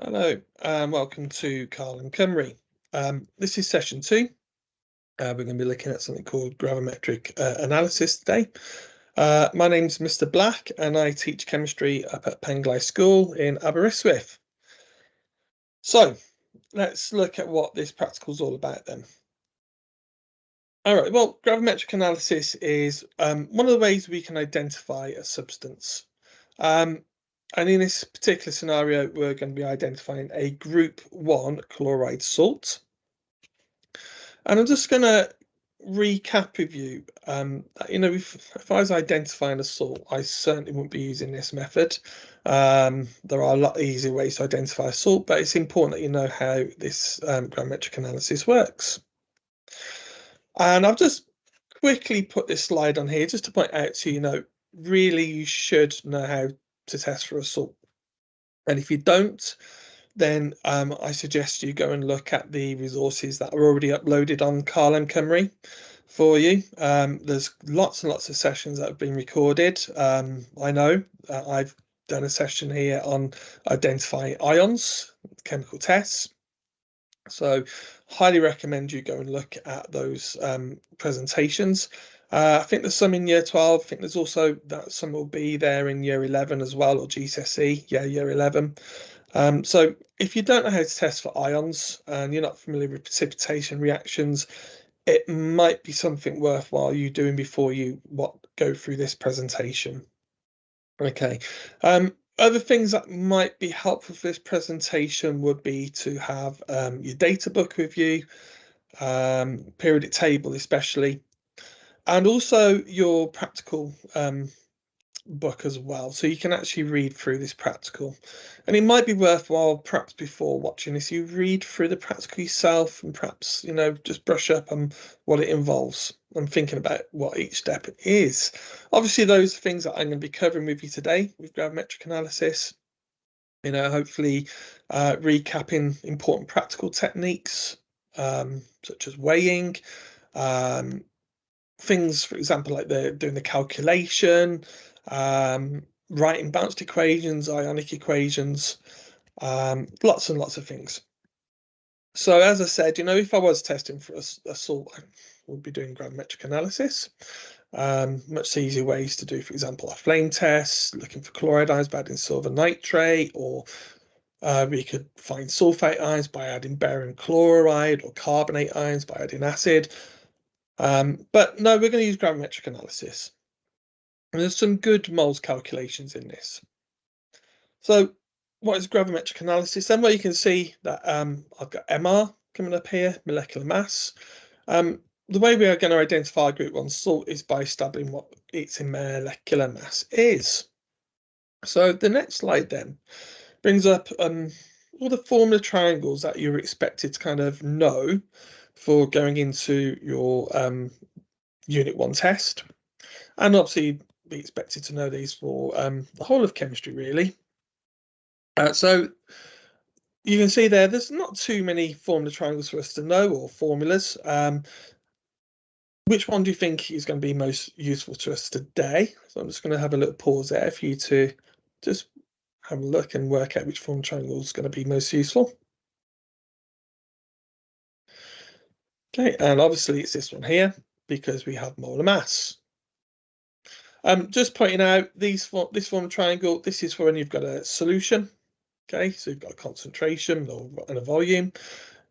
Hello, and welcome to Carl and Cymru. This is session 2. We're going to be looking at something called gravimetric analysis today. My name's Mr. Black, and I teach chemistry up at Penglai School in Aberystwyth. So, let's look at what this practical is all about then. All right, well, gravimetric analysis is one of the ways we can identify a substance. And in this particular scenario, we're going to be identifying a group 1 chloride salt. And I'm just going to recap with you, if I was identifying a salt, I certainly wouldn't be using this method. There are a lot easier ways to identify a salt, but it's important that you know how this gravimetric analysis works. And I've just quickly put this slide on here just to point out to you, really you should know how to test for a salt. And if you don't, then I suggest you go and look at the resources that are already uploaded on Carl and Cymru for you. There's lots and lots of sessions that have been recorded. I know I've done a session here on identifying ions, chemical tests. So highly recommend you go and look at those presentations. I think there's some in year 12. I think there's also that some will be there in year 11 as well, or GCSE, year 11. So if you don't know how to test for ions and you're not familiar with precipitation reactions, it might be something worthwhile you doing before you go through this presentation. Okay. Other things that might be helpful for this presentation would be to have your data book with you, periodic table especially, and also your practical book as well, so you can actually read through this practical. And it might be worthwhile, perhaps before watching this, you read through the practical yourself and perhaps just brush up on what it involves and thinking about what each step is. Obviously those are things that I'm going to be covering with you today with gravimetric analysis, hopefully recapping important practical techniques such as weighing, things, for example, like doing the calculation, writing balanced equations, ionic equations, lots and lots of things. So as I said, if I was testing for a salt, I would be doing gravimetric analysis. Much easier ways to do, for example, a flame test, looking for chloride ions by adding silver nitrate, or we could find sulfate ions by adding barium chloride, or carbonate ions by adding acid. But no, we're going to use gravimetric analysis. And there's some good moles calculations in this. So what is gravimetric analysis? Then well, you can see that I've got MR coming up here, molecular mass. The way we are going to identify group 1 salt is by establishing what its molecular mass is. So the next slide then brings up all the formula triangles that you're expected to kind of know for going into your Unit 1 test. And obviously be expected to know these for the whole of chemistry, really. So you can see there's not too many formula triangles for us to know, or formulas. Which one do you think is going to be most useful to us today? So I'm just going to have a little pause there for you to just have a look and work out which formula triangle is going to be most useful. Okay, and obviously it's this one here because we have molar mass. Just pointing out this formula triangle, this is for when you've got a solution. Okay, so you've got a concentration and a volume.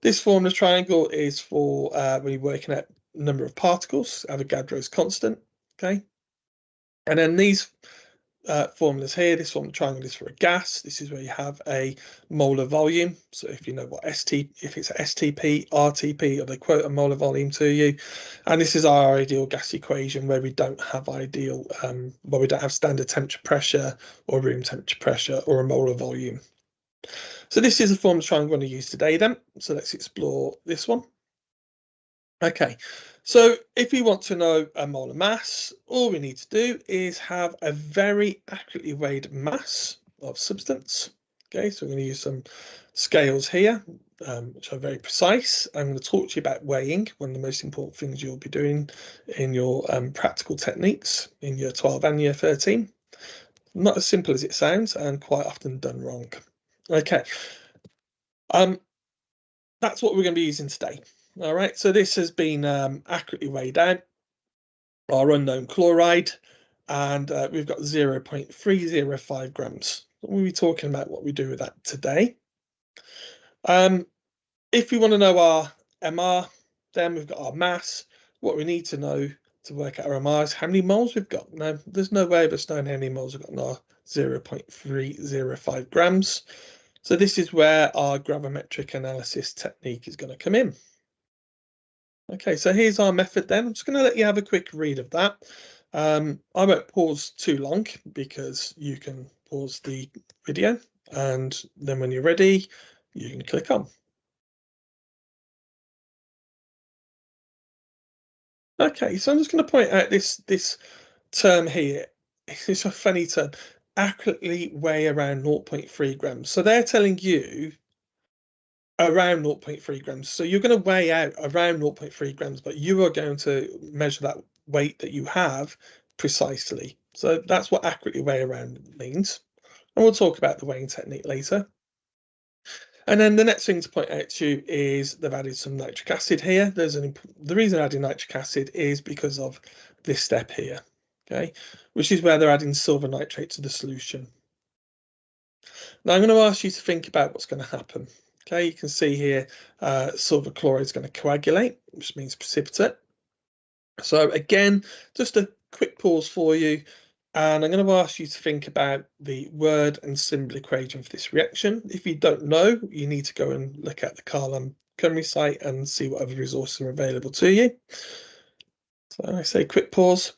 This formula triangle is for when you're working at number of particles, Avogadro's constant. Okay, and then these formulas here, this formula triangle is for a gas. This is where you have a molar volume. So if you know what if it's STP, RTP, or they quote a molar volume to you. And this is our ideal gas equation where we don't have we don't have standard temperature pressure or room temperature pressure or a molar volume. So this is the formula triangle I'm going to use today then. So let's explore this one. Okay, so if we want to know a molar mass, all we need to do is have a very accurately weighed mass of substance. Okay, so we're going to use some scales here, which are very precise. I'm going to talk to you about weighing, one of the most important things you'll be doing in your practical techniques in year 12 and year 13. Not as simple as it sounds and quite often done wrong. Okay, That's what we're going to be using today. All right, so this has been accurately weighed out, our unknown chloride, and we've got 0.305 grams. We'll be talking about what we do with that today. If we want to know our MR, then we've got our mass. What we need to know to work out our MR is how many moles we've got. Now, there's no way of us knowing how many moles we've got in our 0.305 grams. So this is where our gravimetric analysis technique is going to come in. Okay, so here's our method then. I'm just going to let you have a quick read of that. I won't pause too long because you can pause the video, and then when you're ready, you can click on. Okay, so I'm just going to point out this term here. It's a funny term. Accurately weigh around 0.3 grams. So they're telling you around 0.3 grams. So you're going to weigh out around 0.3 grams, but you are going to measure that weight that you have precisely. So that's what accurately weigh around means. And we'll talk about the weighing technique later. And then the next thing to point out to you is they've added some nitric acid here. The reason they're adding nitric acid is because of this step here, okay, which is where they're adding silver nitrate to the solution. Now I'm going to ask you to think about what's going to happen. Okay, you can see here silver chloride is going to coagulate, which means precipitate. So again, just a quick pause for you, and I'm going to ask you to think about the word and symbol equation for this reaction. If you don't know, you need to go and look at the Carl-Cymru site and see what other resources are available to you. So I say quick pause,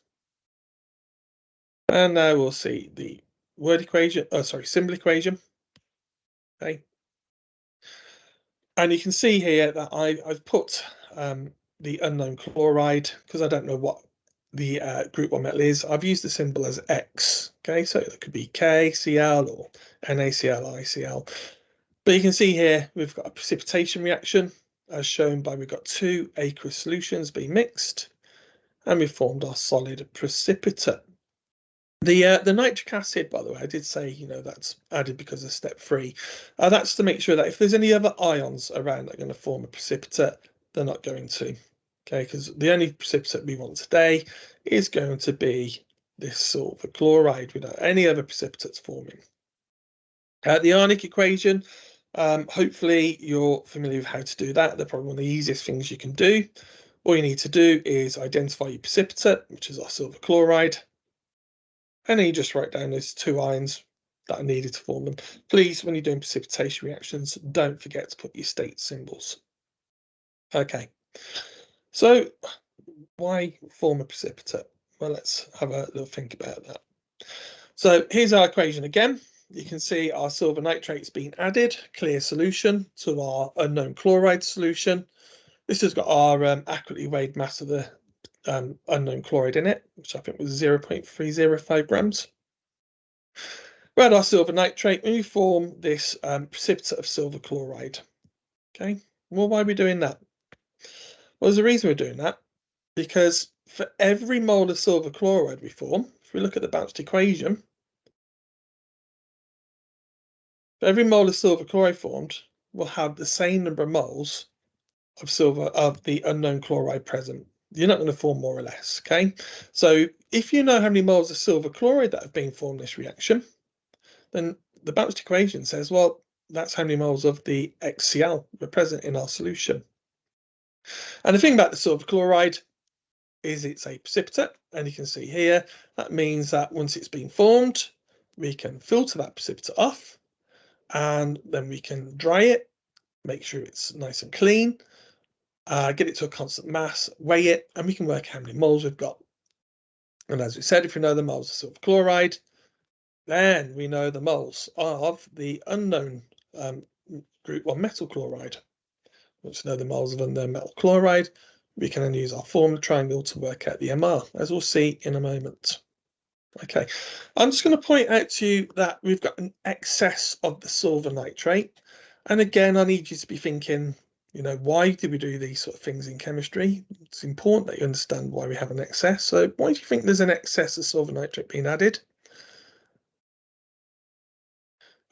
and now we'll see the word equation, symbol equation. Okay. And you can see here that I've put the unknown chloride because I don't know what the group 1 metal is. I've used the symbol as X. Okay, so it could be KCl or NaCl, ICl. But you can see here we've got a precipitation reaction as shown by we've got two aqueous solutions being mixed, and we've formed our solid precipitate. The nitric acid, by the way, I did say, you know, that's added because of step 3. That's to make sure that if there's any other ions around that are going to form a precipitate, they're not going to. Okay, because the only precipitate we want today is going to be this silver chloride without any other precipitates forming. The ionic equation, hopefully you're familiar with how to do that. They're probably one of the easiest things you can do. All you need to do is identify your precipitate, which is our silver chloride. And then you just write down those two ions that are needed to form them. Please, when you're doing precipitation reactions, don't forget to put your state symbols. Okay, so why form a precipitate? Well, let's have a little think about that. So here's our equation again. You can see our silver nitrate's been added, clear solution, to our unknown chloride solution. This has got our accurately weighed mass of the unknown chloride in it, which I think was 0.305 grams. We add our silver nitrate and we form this precipitate of silver chloride. Okay, well, why are we doing that? Well, there's a reason we're doing that, because for every mole of silver chloride we form, if we look at the balanced equation, for every mole of silver chloride formed, we'll have the same number of moles of the unknown chloride present. You're not going to form more or less, okay? So if you know how many moles of silver chloride that have been formed in this reaction, then the balanced equation says, well, that's how many moles of the HCl were present in our solution. And the thing about the silver chloride is it's a precipitate, and you can see here, that means that once it's been formed, we can filter that precipitate off, and then we can dry it, make sure it's nice and clean, get it to a constant mass, weigh it, and we can work how many moles we've got. And as we said, if we know the moles of silver chloride, then we know the moles of the unknown group 1 metal chloride. Once we know the moles of unknown metal chloride, we can then use our formula triangle to work out the MR, as we'll see in a moment. Okay, I'm just going to point out to you that we've got an excess of the silver nitrate. And again, I need you to be thinking, you know, why do we do these sort of things in chemistry? It's important that you understand why we have an excess. So why do you think there's an excess of silver nitrate being added?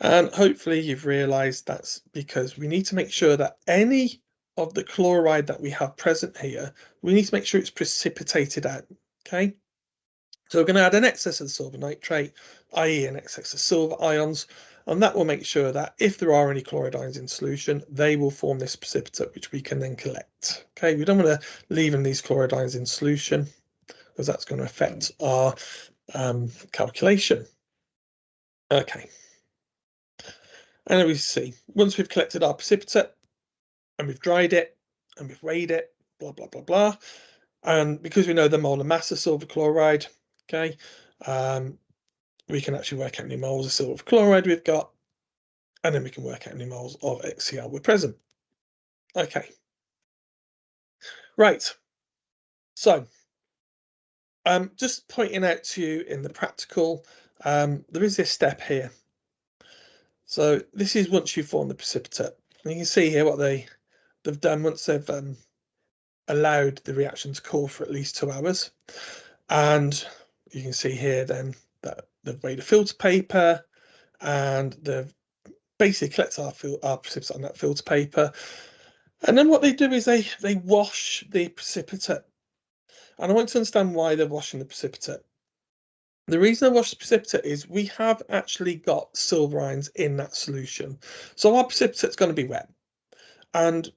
And hopefully you've realized that's because we need to make sure that any of the chloride that we have present here, we need to make sure it's precipitated out, okay? So we're going to add an excess of silver nitrate, i.e. an excess of silver ions, and that will make sure that if there are any chloride ions in solution, they will form this precipitate, which we can then collect. Okay, we don't want to leave these chloride ions in solution because that's going to affect our calculation. Okay, and we see, once we've collected our precipitate and we've dried it and we've weighed it, blah, blah, blah, blah, and because we know the molar mass of silver chloride, okay, we can actually work out how many moles of silver chloride we've got, and then we can work out how many moles of HCl were present. Okay, right. So, just pointing out to you in the practical, there is this step here. So this is once you form the precipitate. And you can see here what they've done once they've allowed the reaction to cool for at least 2 hours. And you can see here then that they've made a filter paper and they've basically collected our precipitate on that filter paper. And then what they do is they wash the precipitate. And I want to understand why they're washing the precipitate. The reason I wash the precipitate is we have actually got silver ions in that solution. So our precipitate's going to be wet. And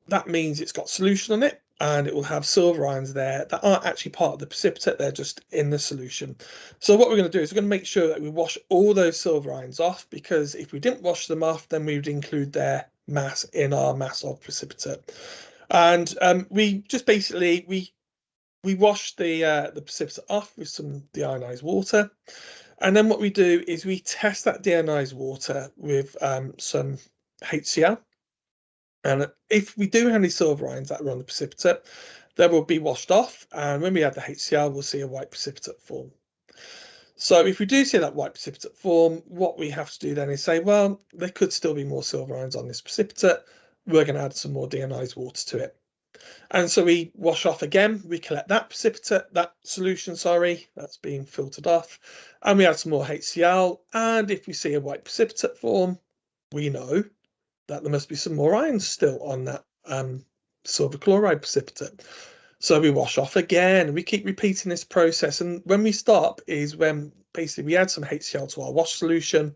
that means it's got solution on it, and it will have silver ions there that aren't actually part of the precipitate, they're just in the solution. So what we're going to do is we're going to make sure that we wash all those silver ions off, because if we didn't wash them off, then we would include their mass in our mass of precipitate. And we just basically, we wash the precipitate off with some deionized water. And then what we do is we test that deionized water with some HCl. And if we do have any silver ions that are on the precipitate, they will be washed off. And when we add the HCl, we'll see a white precipitate form. So if we do see that white precipitate form, what we have to do then is say, well, there could still be more silver ions on this precipitate. We're going to add some more deionized water to it. And so we wash off again, we collect that precipitate, that solution, sorry, that's being filtered off, and we add some more HCl. And if we see a white precipitate form, we know that there must be some more ions still on that silver chloride precipitate. So we wash off again, and we keep repeating this process. And when we stop is when basically we add some HCl to our wash solution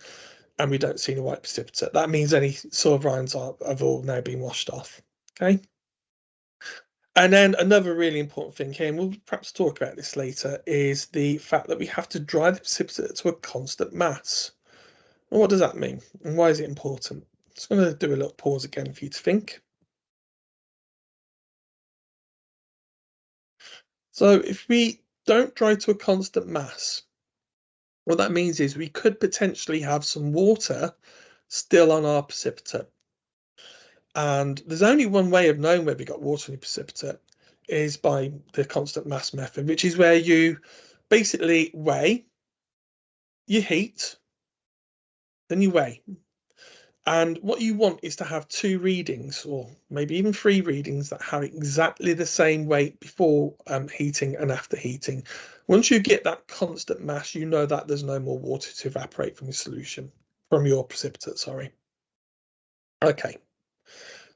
and we don't see any white precipitate. That means any silver ions have all now been washed off. Okay. And then another really important thing here, and we'll perhaps talk about this later, is the fact that we have to dry the precipitate to a constant mass. And what does that mean? And why is it important? I'm just going to do a little pause again for you to think. So if we don't dry to a constant mass, what that means is we could potentially have some water still on our precipitate. And there's only one way of knowing whether you've got water in your precipitate, is by the constant mass method, which is where you basically weigh, you heat, then you weigh. And what you want is to have 2 readings, or maybe even 3 readings, that have exactly the same weight before heating and after heating. Once you get that constant mass, you know that there's no more water to evaporate from your solution, from your precipitate, sorry. Okay.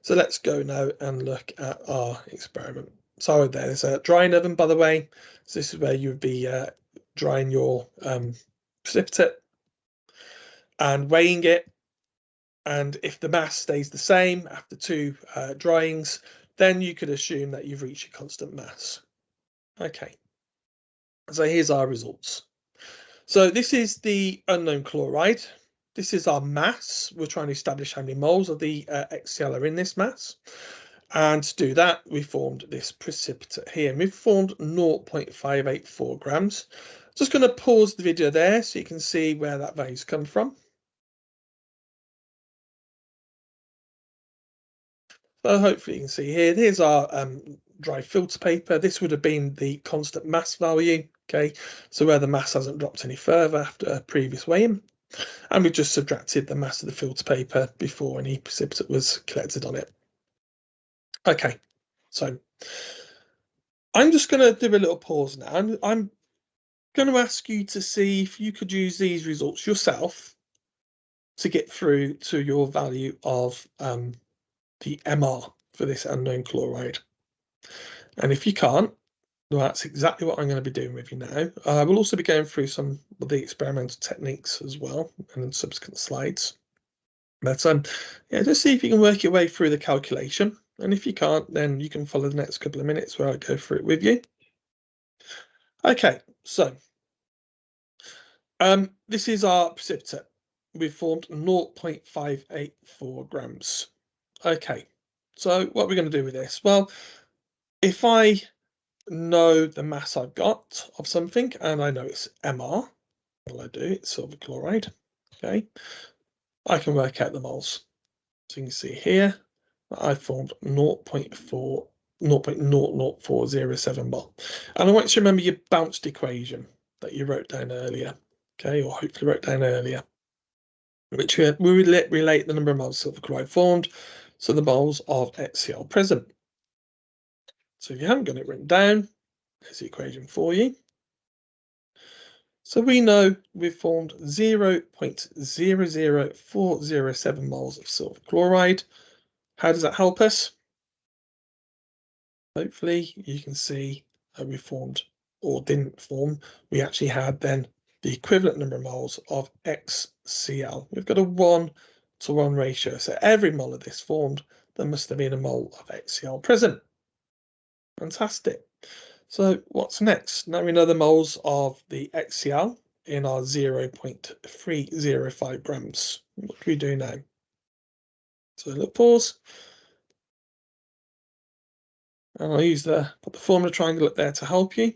So let's go now and look at our experiment. So there's a drying oven, by the way. So this is where you would be drying your precipitate and weighing it. And if the mass stays the same after 2 dryings, then you could assume that you've reached a constant mass. Okay. So here's our results. So this is the unknown chloride. This is our mass. We're trying to establish how many moles of the HCl are in this mass. And to do that, we formed this precipitate here. And we've formed 0.584 grams. Just going to pause the video there so you can see where that value's come from. So hopefully you can see here, here's our dry filter paper. This would have been the constant mass value. Okay, so where the mass hasn't dropped any further after a previous weighing. And we just subtracted the mass of the filter paper before any precipitate was collected on it. Okay, so I'm just going to do a little pause now. I'm going to ask you to see if you could use these results yourself to get through to your value of the MR for this unknown chloride. And if you can't, well, that's exactly what I'm going to be doing with you now. We'll also be going through some of the experimental techniques as well, and in subsequent slides. But yeah, just see if you can work your way through the calculation. And if you can't, then you can follow the next couple of minutes where I go through it with you. Okay, so this is our precipitate. We've formed 0.584 grams. Okay, so what are we going to do with this? Well, if I know the mass I've got of something, and I know it's MR, what I do, it's silver chloride, okay, I can work out the moles. So you can see here that I formed 0.00407 mole. And I want you to remember your bounced equation that you wrote down earlier, okay, or hopefully wrote down earlier, which we relate the number of moles of silver chloride formed, so the moles of HCl present. So if you haven't got it written down, there's the equation for you. So we know we've formed 0.00407 moles of silver chloride. How does that help us? Hopefully you can see how we formed, or didn't form. We actually had then the equivalent number of moles of HCl. We've got a 1-to-1 ratio. So every mole of this formed, there must have been a mole of HCl present. Fantastic. So what's next? Now we know the moles of the HCl in our 0.305 grams. What do we do now? So a little pause. And I'll use put the formula triangle up there to help you.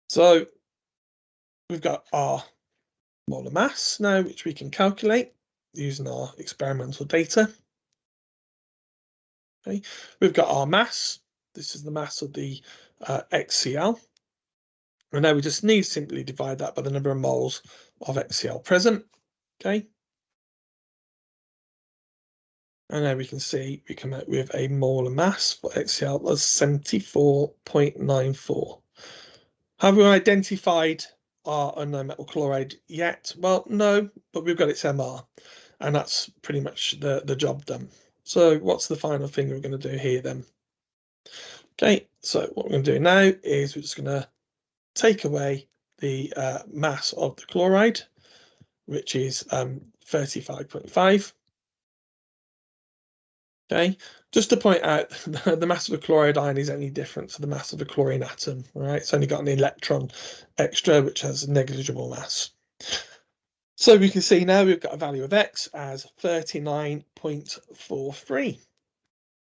So we've got our molar mass now, which we can calculate using our experimental data. Okay, we've got our mass. This is the mass of the HCl. And now we just need to simply divide that by the number of moles of HCl present. Okay. And now we can see we come out with a molar mass for HCl as 74.94. Have we identified our unknown metal chloride yet? Well, no, but we've got its MR, and that's pretty much the job done. So what's the final thing we're going to do here then? Okay, so what we're going to do now is we're just going to take away the mass of the chloride, which is 35.5. Okay, just to point out, the mass of a chloride ion is only different to the mass of a chlorine atom. All right, it's only got an electron extra, which has a negligible mass. So we can see now we've got a value of X as 39.43,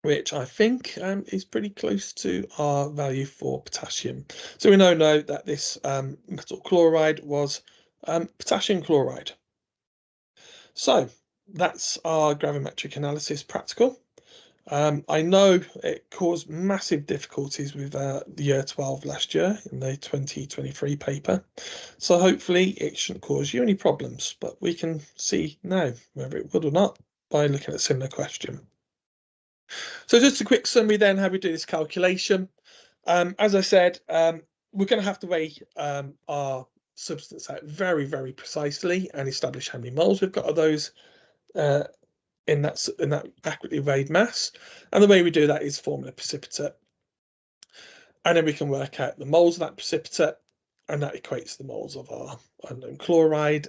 which I think is pretty close to our value for potassium. So we now know that this metal chloride was potassium chloride. So that's our gravimetric analysis practical. I know it caused massive difficulties with the year 12 last year in the 2023 paper. So hopefully it shouldn't cause you any problems, but we can see now whether it would or not by looking at a similar question. So just a quick summary then, how we do this calculation. As I said, we're going to have to weigh our substance out very, very precisely and establish how many moles we've got of those in that accurately weighed mass. And the way we do that is forming a precipitate. And then we can work out the moles of that precipitate, and that equates the moles of our unknown chloride.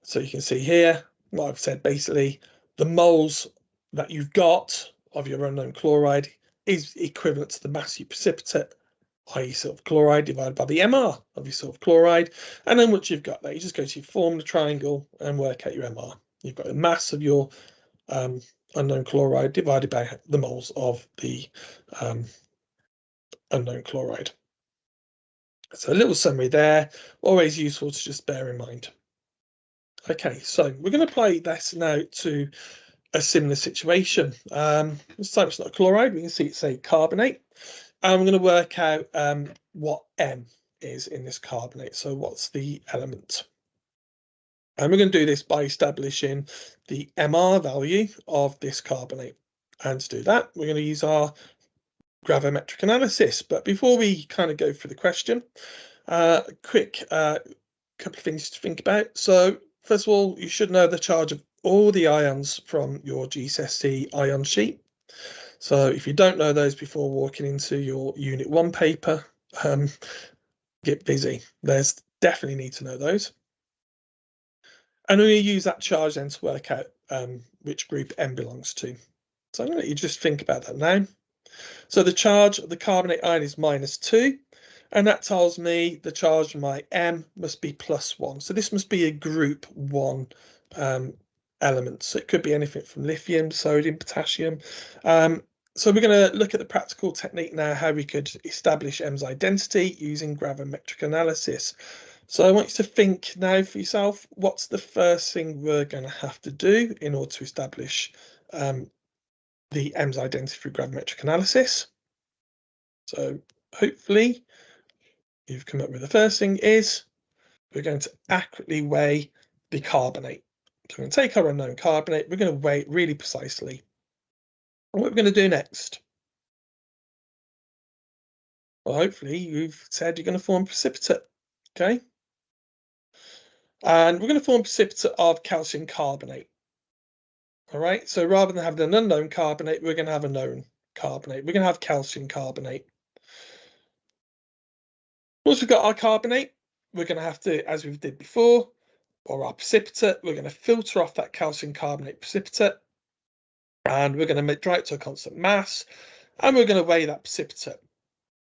So you can see here what I've said, basically the moles that you've got of your unknown chloride is equivalent to the mass you precipitate, i.e. silver chloride, divided by the MR of your silver chloride. And then once you've got that, you just go to your formula triangle and work out your MR. You've got the mass of your unknown chloride divided by the moles of the unknown chloride. So a little summary there, always useful to just bear in mind. Okay, so we're going to apply this now to a similar situation. This time it's not a chloride, we can see it's a carbonate. And we're going to work out what M is in this carbonate. So what's the element? And we're going to do this by establishing the MR value of this carbonate. And to do that, we're going to use our gravimetric analysis. But before we kind of go through the question, quick couple of things to think about. So first of all, you should know the charge of all the ions from your GCSE ion sheet. So if you don't know those before walking into your Unit 1 paper, get busy. There's definitely need to know those. And we're going to use that charge then to work out which group M belongs to. So I'm going to let you just think about that now. So the charge of the carbonate ion is -2, and that tells me the charge of my M must be +1. So this must be a group 1 element. So it could be anything from lithium, sodium, potassium. So we're going to look at the practical technique now, how we could establish M's identity using gravimetric analysis. So I want you to think now for yourself, what's the first thing we're going to have to do in order to establish the M's identity through gravimetric analysis? So hopefully you've come up with the first thing is we're going to accurately weigh the carbonate. So we're going to take our unknown carbonate, we're going to weigh it really precisely. And what we're going to do next? Well, hopefully you've said you're going to form precipitate, okay? And we're going to form precipitate of calcium carbonate. All right, so rather than having an unknown carbonate, we're going to have a known carbonate. We're going to have calcium carbonate. Once we've got our carbonate, we're going to have to, as we did before, or our precipitate, we're going to filter off that calcium carbonate precipitate, and we're going to dry it to a constant mass, and we're going to weigh that precipitate.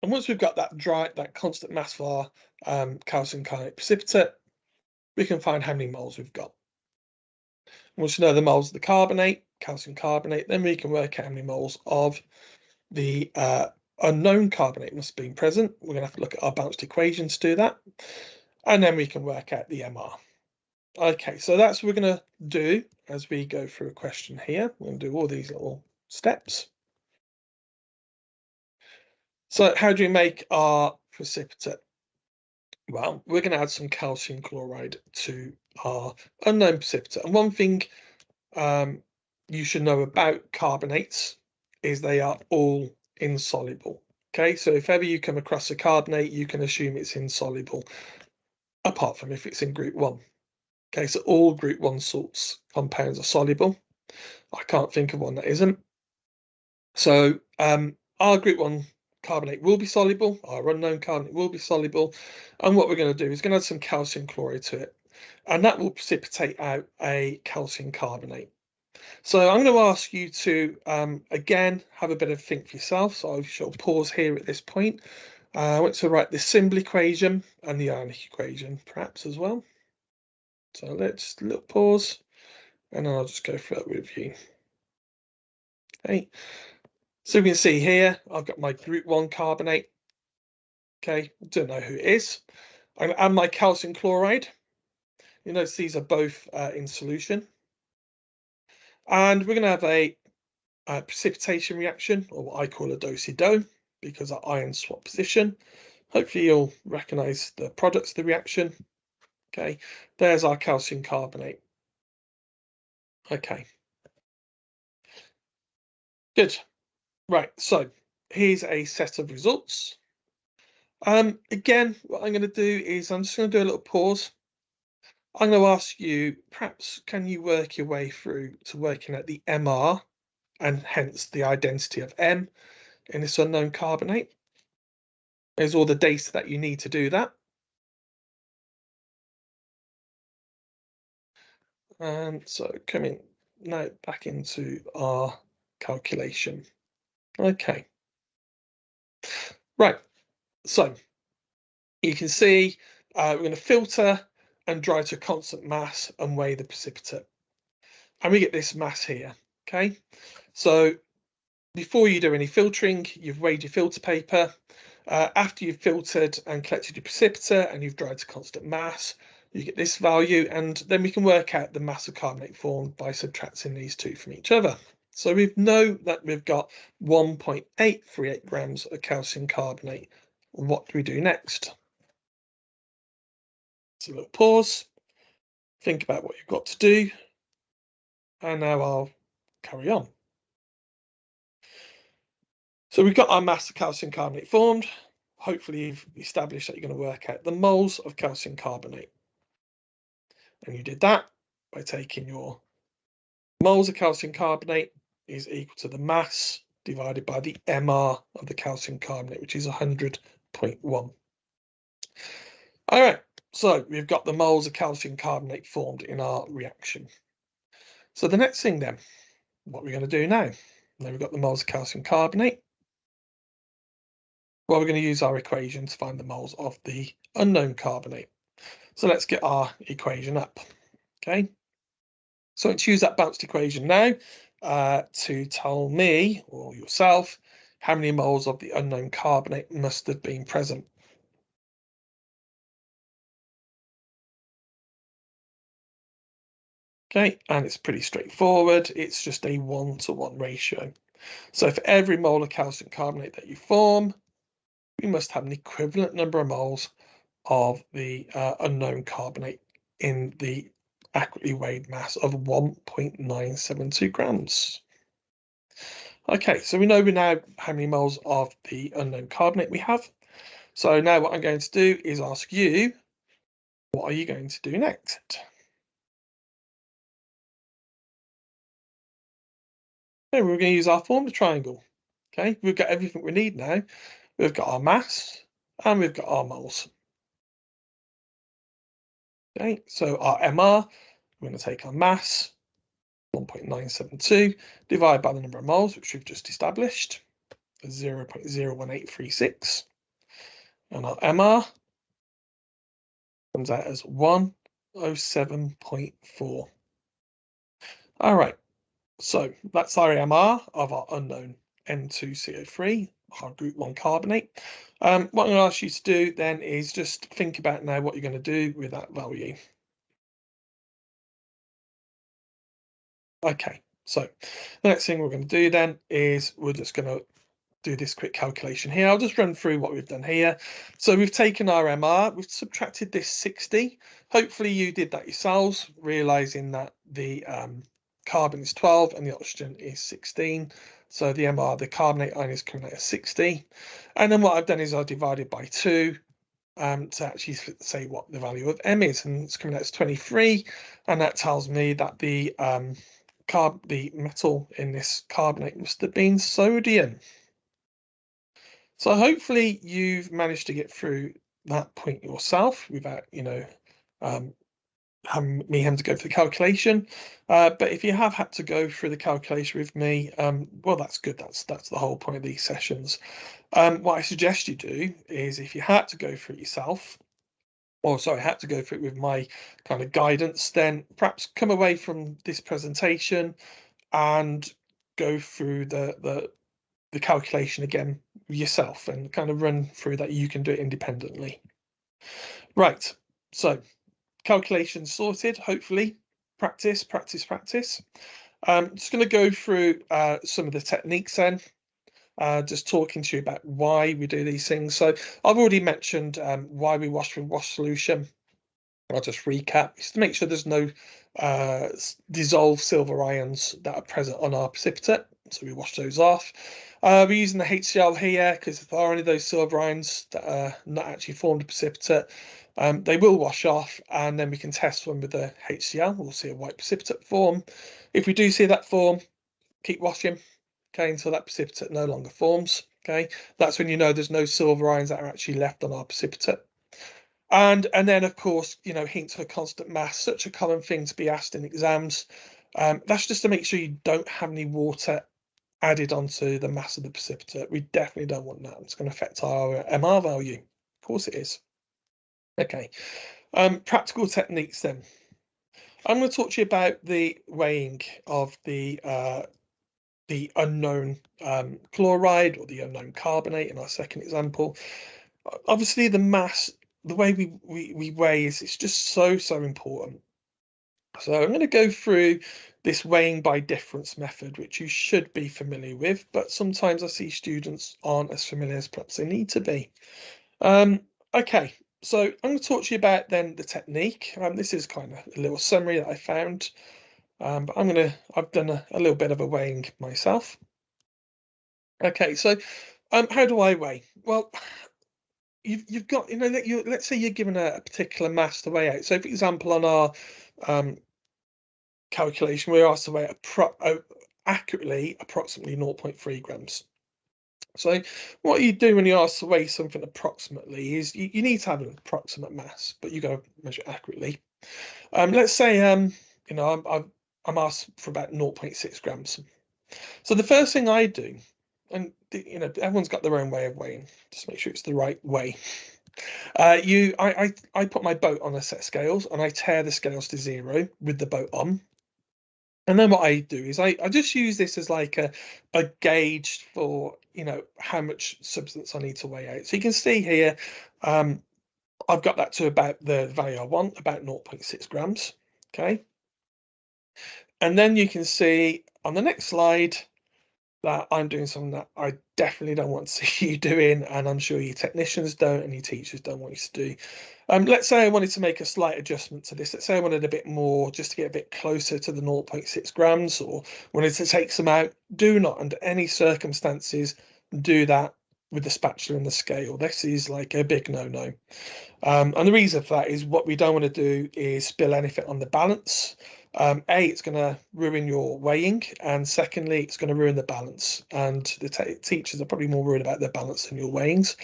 And once we've got that constant mass for our calcium carbonate precipitate, we can find how many moles we've got. Once you know the moles of the carbonate, calcium carbonate, then we can work out how many moles of the unknown carbonate must have been present. We're going to have to look at our balanced equation to do that. And then we can work out the MR. Okay, so that's what we're going to do as we go through a question here. We're going to do all these little steps. So how do we make our precipitate? Well, we're going to add some calcium chloride to our unknown precipitate. And one thing you should know about carbonates is they are all insoluble. Okay, so if ever you come across a carbonate, you can assume it's insoluble, apart from if it's in group 1. Okay, so all group 1 salts compounds are soluble. I can't think of one that isn't. So our group 1 carbonate will be soluble, our unknown carbonate will be soluble, and what we're going to do is going to add some calcium chloride to it, and that will precipitate out a calcium carbonate. So I'm going to ask you to, again, have a bit of a think for yourself. So I shall pause here at this point. I want to write the symbol equation and the ionic equation, perhaps, as well. So let's little pause, and I'll just go through that with you. Okay. So we can see here, I've got my group 1 carbonate. Okay, I don't know who it is. I'm going to add my calcium chloride. You notice these are both in solution. And we're going to have a precipitation reaction, or what I call a do-si-do, because our ions swap position. Hopefully you'll recognize the products of the reaction. Okay, there's our calcium carbonate. Okay, good. Right, so here's a set of results. Again, what I'm going to do is I'm just going to do a little pause. I'm going to ask you, perhaps, can you work your way through to working out the MR and hence the identity of M in this unknown carbonate? There's all the data that you need to do that. And so coming now back into our calculation. Okay. Right. So you can see we're going to filter and dry to a constant mass and weigh the precipitate. And we get this mass here. Okay. So before you do any filtering, you've weighed your filter paper. After you've filtered and collected your precipitate and you've dried to constant mass, you get this value, and then we can work out the mass of carbonate formed by subtracting these two from each other. So we know that we've got 1.838 grams of calcium carbonate. What do we do next? So a little pause, think about what you've got to do, and now I'll carry on. So we've got our mass of calcium carbonate formed. Hopefully you've established that you're going to work out the moles of calcium carbonate. And you did that by taking your moles of calcium carbonate is equal to the mass divided by the MR of the calcium carbonate, which is 100.1. All right, so we've got the moles of calcium carbonate formed in our reaction. So the next thing then, what we're going to do now we've got the moles of calcium carbonate. Well, we're going to use our equation to find the moles of the unknown carbonate. So let's get our equation up. Okay, so let's use that balanced equation now to tell me or yourself how many moles of the unknown carbonate must have been present. Okay, and it's pretty straightforward. It's just a 1-to-1 ratio. So for every mole of calcium carbonate that you form, we must have an equivalent number of moles of the unknown carbonate in the accurately weighed mass of 1.972 grams. Okay, so we know now how many moles of the unknown carbonate we have. So now what I'm going to do is ask you, what are you going to do next? Okay, we're going to use our formula triangle. Okay, we've got everything we need now. We've got our mass and we've got our moles. Okay, so our MR, we're going to take our mass, 1.972, divided by the number of moles, which we've just established, 0.01836. And our MR comes out as 107.4. All right, so that's our MR of our unknown N2CO3, our group 1 carbonate. What I'm going to ask you to do then is just think about now what you're going to do with that value. Okay, so the next thing we're going to do then is we're just going to do this quick calculation here. I'll just run through what we've done here. So we've taken our MR, we've subtracted this 60. Hopefully you did that yourselves, realizing that the carbon is 12 and the oxygen is 16. So the MR, the carbonate ion, is coming out as 60. And then what I've done is I've divided by 2 to actually say what the value of M is, and it's coming out as 23. And that tells me that the metal in this carbonate must have been sodium. So hopefully you've managed to get through that point yourself without, having to go for the calculation. But if you have had to go through the calculation with me, well, that's good. That's the whole point of these sessions. What I suggest you do is, if you had to go through it yourself, or sorry, had to go through it with my kind of guidance, then perhaps come away from this presentation and go through the calculation again yourself and kind of run through that. You can do it independently. Right, so calculation sorted, hopefully. Practice, practice, practice. I'm just going to go through some of the techniques then, just talking to you about why we do these things. So I've already mentioned why we wash with wash solution. I'll just recap, just to make sure there's no dissolved silver ions that are present on our precipitate. So we wash those off. We're using the HCl here because if there are any of those silver ions that are not actually formed a precipitate, they will wash off, and then we can test them with the HCl. We'll see a white precipitate form. If we do see that form, keep washing, okay, until that precipitate no longer forms. Okay, that's when you know there's no silver ions that are actually left on our precipitate. And then, of course, heat to a constant mass, such a common thing to be asked in exams. That's just to make sure you don't have any water added onto the mass of the precipitate. We definitely don't want that. It's going to affect our MR value. Of course it is. Okay, practical techniques then. I'm going to talk to you about the weighing of the unknown chloride or the unknown carbonate in our second example. Obviously, the mass, the way we weigh it's just so important. So I'm going to go through this weighing by difference method, which you should be familiar with, but sometimes I see students aren't as familiar as perhaps they need to be. Okay, so I'm going to talk to you about then the technique. This is kind of a little summary that I found, but I've done a little bit of a weighing myself. Okay, so how do I weigh? Well, you've got, let's say you're given a particular mass to weigh out. So for example, on our calculation, we're asked to weigh accurately approximately 0.3 grams. So what you do when you ask to weigh something approximately is you need to have an approximate mass, but you got to measure accurately. Let's say you know, I'm asked for about 0.6 grams. So the first thing I do, and you know, everyone's got their own way of weighing, just make sure it's the right way. I put my boat on a set of scales and I tear the scales to 0 with the boat on. And then what I do is I just use this as like a gauge for, you know, how much substance I need to weigh out. So you can see here, I've got that to about the value I want, about 0.6 grams. Okay. And then you can see on the next slide that I'm doing something that I definitely don't want to see you doing, and I'm sure your technicians don't and your teachers don't want you to do. Let's say I wanted to make a slight adjustment to this. Let's say I wanted a bit more just to get a bit closer to the 0.6 grams, or wanted to take some out. Do not, under any circumstances, do that with the spatula and the scale. This is like a big no-no. And the reason for that is what we don't want to do is spill anything on the balance. A, it's going to ruin your weighing, and secondly, it's going to ruin the balance. And the teachers are probably more worried about their balance than your weighings.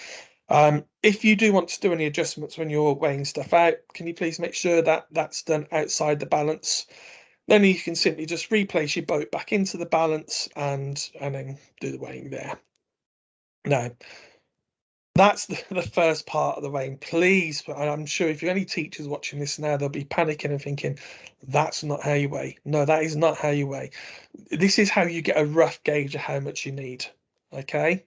If you do want to do any adjustments when you're weighing stuff out, can you please make sure that that's done outside the balance? Then you can simply just replace your boat back into the balance and then do the weighing there. Now, that's the first part of the weighing. Please, I'm sure if you're any teachers watching this now, they'll be panicking and thinking, that's not how you weigh. No, that is not how you weigh. This is how you get a rough gauge of how much you need. Okay.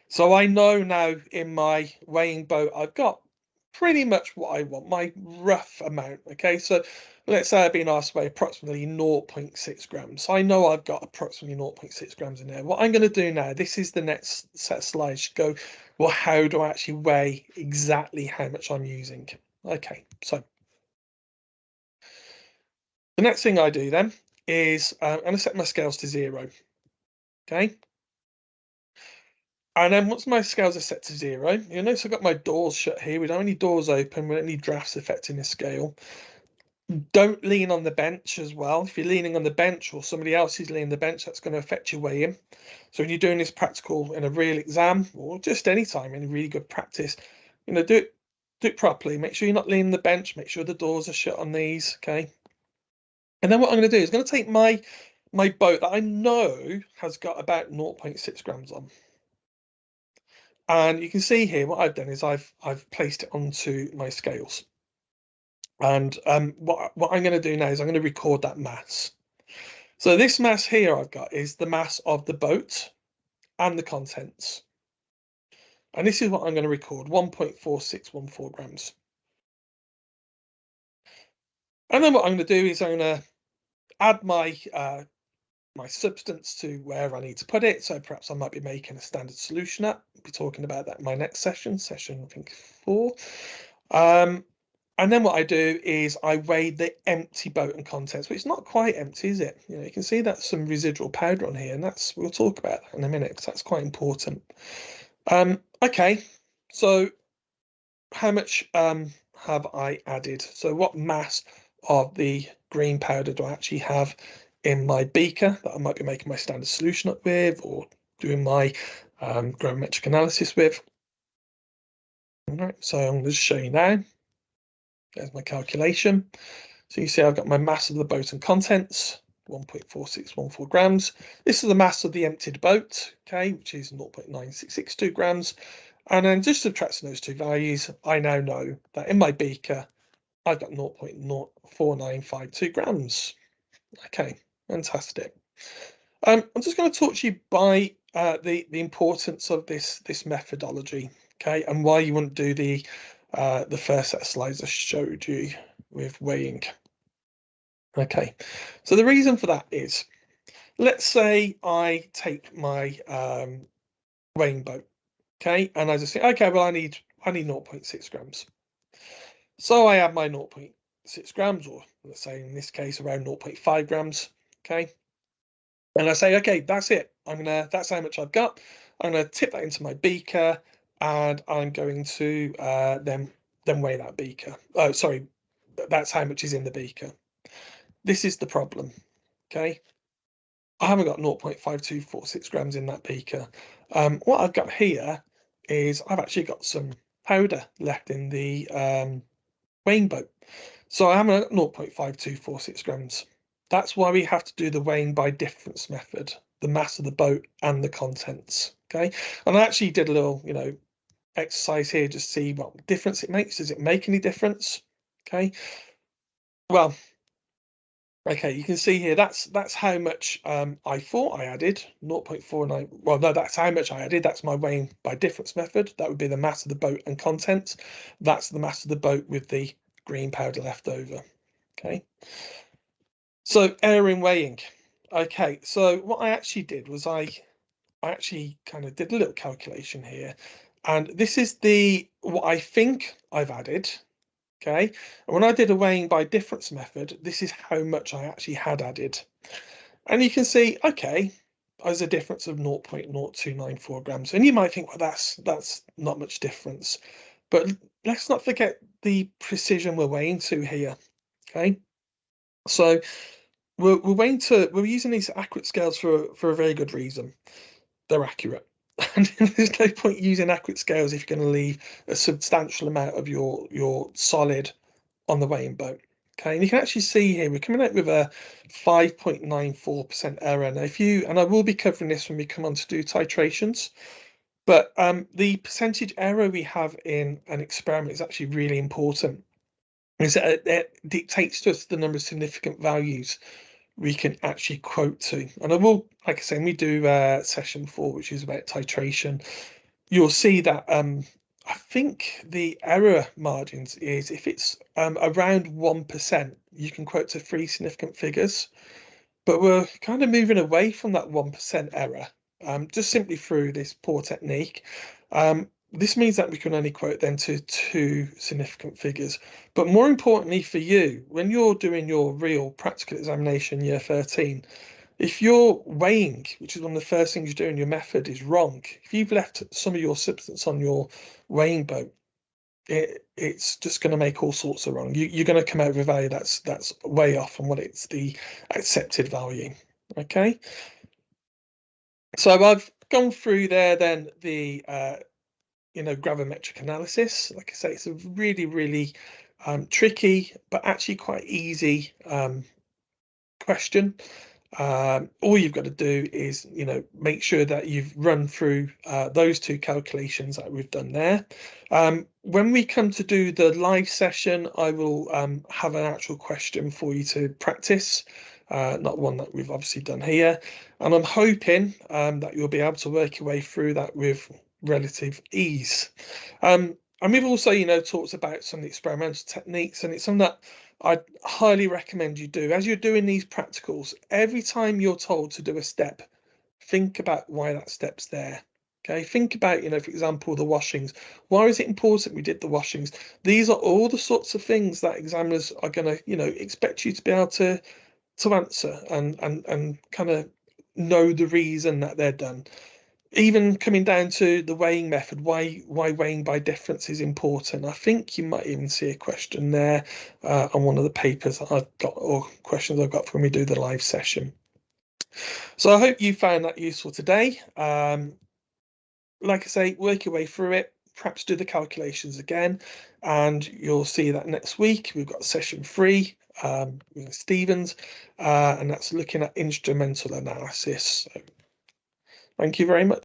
So I know now in my weighing boat, I've got pretty much what I want, my rough amount. Okay. So let's say I've been asked to weigh approximately 0.6 grams. So I know I've got approximately 0.6 grams in there. What I'm going to do now, this is the next set of slides, go, well, how do I actually weigh exactly how much I'm using? Okay, so the next thing I do then is I'm going to set my scales to 0. Okay. And then once my scales are set to 0, you'll notice I've got my doors shut here. We don't have any doors open. We don't need drafts affecting the scale. Don't lean on the bench as well. If you're leaning on the bench or somebody else is leaning on the bench, that's going to affect your weighing. So when you're doing this practical in a real exam or just any time in really good practice, you know, do it properly. Make sure you're not leaning on the bench. Make sure the doors are shut on these. Okay. And then what I'm going to do is going to take my boat that I know has got about 0.6 grams on. And you can see here what I've done is I've placed it onto my scales. And what I'm going to do now is I'm going to record that mass. So this mass here I've got is the mass of the boat and the contents. And this is what I'm going to record, 1.4614 grams. And then what I'm going to do is I'm going to add my my substance to where I need to put it. So perhaps I might be making a standard solution up. I'll be talking about that in my next session I think 4. And then what I do is I weigh the empty boat and contents, but it's not quite empty, is it? You know, you can see that's some residual powder on here, and we'll talk about that in a minute because that's quite important. Okay, so how much have I added? So what mass of the green powder do I actually have in my beaker that I might be making my standard solution up with or doing my gravimetric analysis with? All right, so I'm going to show you now. There's my calculation. So you see I've got my mass of the boat and contents, 1.4614 grams. This is the mass of the emptied boat, okay, which is 0.9662 grams. And then just subtracting those two values, I now know that in my beaker, I've got 0.4952 grams. Okay, fantastic. I'm just going to talk to you by the importance of this methodology, okay, and why you wouldn't do the first set of slides I showed you with weighing. Okay, so the reason for that is, let's say I take my weighing boat, okay, and I just think, okay, well I need 0.6 grams. So I add my 0.6 grams, or let's say in this case around 0.5 grams, okay, and I say, okay, that's it. That's how much I've got. I'm gonna tip that into my beaker, and I'm going to then weigh that beaker. Oh, sorry, that's how much is in the beaker. This is the problem, okay? I haven't got 0.5246 grams in that beaker. What I've got here is I've actually got some powder left in the weighing boat. So I haven't got 0.5246 grams. That's why we have to do the weighing by difference method, the mass of the boat and the contents, okay? And I actually did a little, exercise here just to see what difference it makes. Does it make any difference? Okay. Well, okay, you can see here that's how much I thought I added, 0.49. Well, no, that's how much I added. That's my weighing by difference method. That would be the mass of the boat and contents. That's the mass of the boat with the green powder left over. Okay. So error in weighing. Okay, so what I actually did was I actually kind of did a little calculation here, and this is what I think I've added. Okay, and when I did a weighing by difference method, this is how much I actually had added. And you can see, okay, there's a difference of 0.0294 grams. And you might think, well, that's not much difference. But let's not forget the precision we're weighing to here. Okay, so we're using these accurate scales for a very good reason. They're accurate. And there's no point using accurate scales if you're going to leave a substantial amount of your solid on the weighing boat. Okay, and you can actually see here we're coming out with a 5.94% error. Now, and I will be covering this when we come on to do titrations, but the percentage error we have in an experiment is actually really important. It dictates to us the number of significant values we can actually quote to. And I will, like I say, when we do session 4, which is about titration, you'll see that I think the error margins is if it's around 1%, you can quote to 3 significant figures. But we're kind of moving away from that 1% error, just simply through this poor technique. This means that we can only quote then to 2 significant figures. But more importantly for you, when you're doing your real practical examination year 13, if your weighing, which is one of the first things you do in your method, is wrong, if you've left some of your substance on your weighing boat, it's just going to make all sorts of wrong. You're going to come out with a value that's way off from what it's the accepted value. Okay. So I've gone through there then the gravimetric analysis. Like I say, it's a really, really tricky, but actually quite easy question. All you've got to do is, make sure that you've run through those 2 calculations that we've done there. When we come to do the live session, I will have an actual question for you to practice, not one that we've obviously done here. And I'm hoping that you'll be able to work your way through that with relative ease. And we've also, talked about some experimental techniques, and it's something that I'd highly recommend you do. As you're doing these practicals, every time you're told to do a step, think about why that step's there. Okay, think about, for example, the washings. Why is it important we did the washings? These are all the sorts of things that examiners are going to, expect you to be able to answer and kind of know the reason that they're done. Even coming down to the weighing method, why weighing by difference is important. I think you might even see a question there on one of the papers that I've got, or questions I've got when we do the live session. So I hope you found that useful today. Like I say, work your way through it, perhaps do the calculations again, and you'll see that next week we've got session 3 with Stevens, and that's looking at instrumental analysis. So, thank you very much.